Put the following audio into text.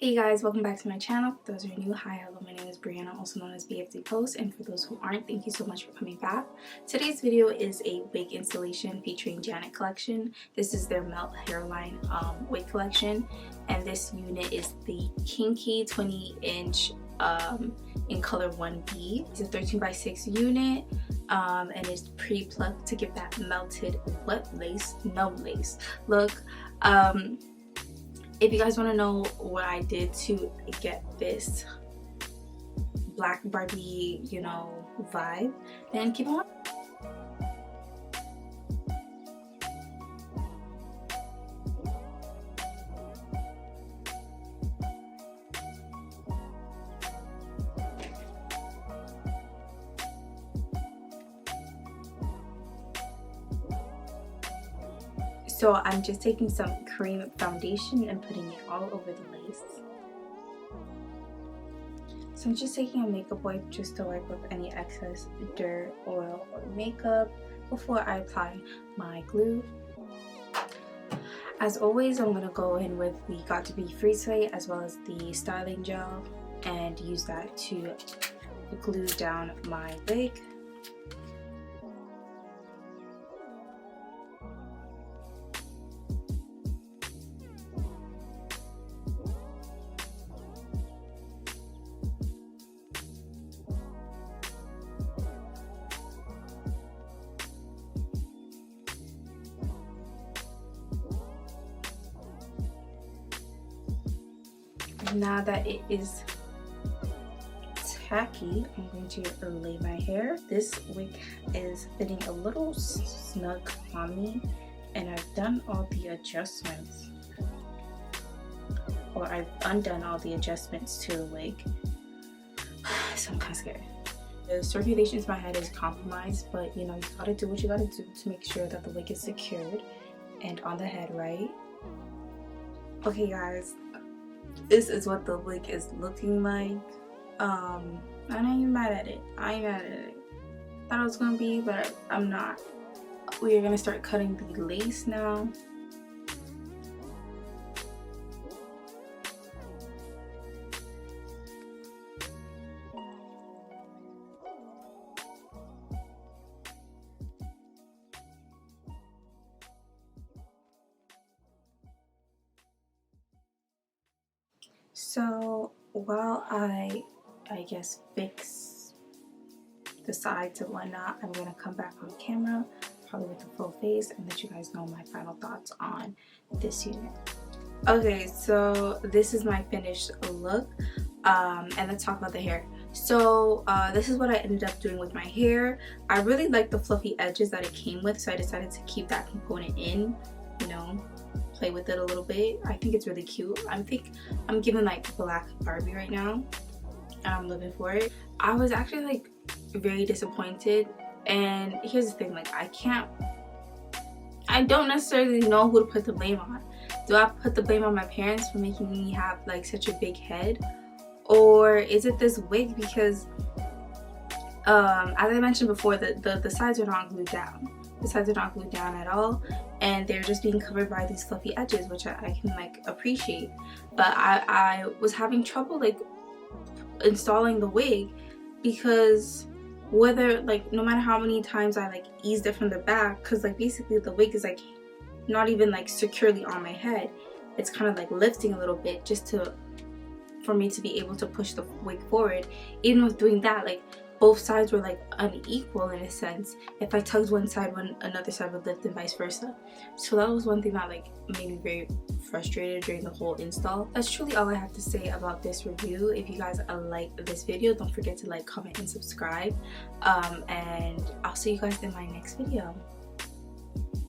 Hey guys, welcome back to my channel. For those who are new, hi, hello, my name is Brianna, also known as BFD Post, and for those who aren't, thank you so much for coming back. Today's video is a wig installation featuring Janet Collection. This is their Melt Hairline wig collection, and this unit is the Kinky 20-inch in color 1B. It's a 13x6 unit, and it's pre-plucked to give that melted no lace look. If you guys want to know what I did to get this black Barbie, vibe, then keep on. So I'm just taking some cream foundation and putting it all over the lace. So I'm just taking a makeup wipe just to wipe off any excess dirt, oil, or makeup before I apply my glue. As always, I'm going to go in with the Got2B Freeze Way as well as the styling gel and use that to glue down my wig. Now that it is tacky, I'm going to lay my hair. This wig is fitting a little snug on me, and I've done all the adjustments, or I've undone all the adjustments to the wig, so I'm kind of scared. The circulation to my head is compromised, but you gotta do what you gotta do to make sure that the wig is secured and on the head right. Okay guys, this is what the wig is looking like. I'm not even mad at it. I ain't mad at it. Thought it was gonna be, but I'm not. We are gonna start cutting the lace now. So while I guess fix the sides and whatnot, I'm gonna come back on camera, probably with a full face, and let you guys know my final thoughts on this unit. Okay, so this is my finished look, and let's talk about the hair. So this is what I ended up doing with my hair. I really like the fluffy edges that it came with, so I decided to keep that component in, play with it a little bit. I think it's really cute. I think I'm giving like black Barbie right now, and I'm living for it. I was actually like very disappointed, and here's the thing, like I don't necessarily know who to put the blame on. Do I put the blame on my parents for making me have like such a big head, or is it this wig? Because as I mentioned before, the sides are not glued down. The sides are not glued down at all, and they're just being covered by these fluffy edges, which I can like appreciate. But I was having trouble like installing the wig, because whether like no matter how many times I like eased it from the back, because like basically the wig is like not even like securely on my head, it's kind of like lifting a little bit just for me to be able to push the wig forward. Even with doing that, like both sides were like unequal in a sense. If I tugged one side, another side would lift, and vice versa. So that was one thing that like made me very frustrated during the whole install. That's truly all I have to say about this review. If you guys like this video, don't forget to like, comment, and subscribe, and I'll see you guys in my next video.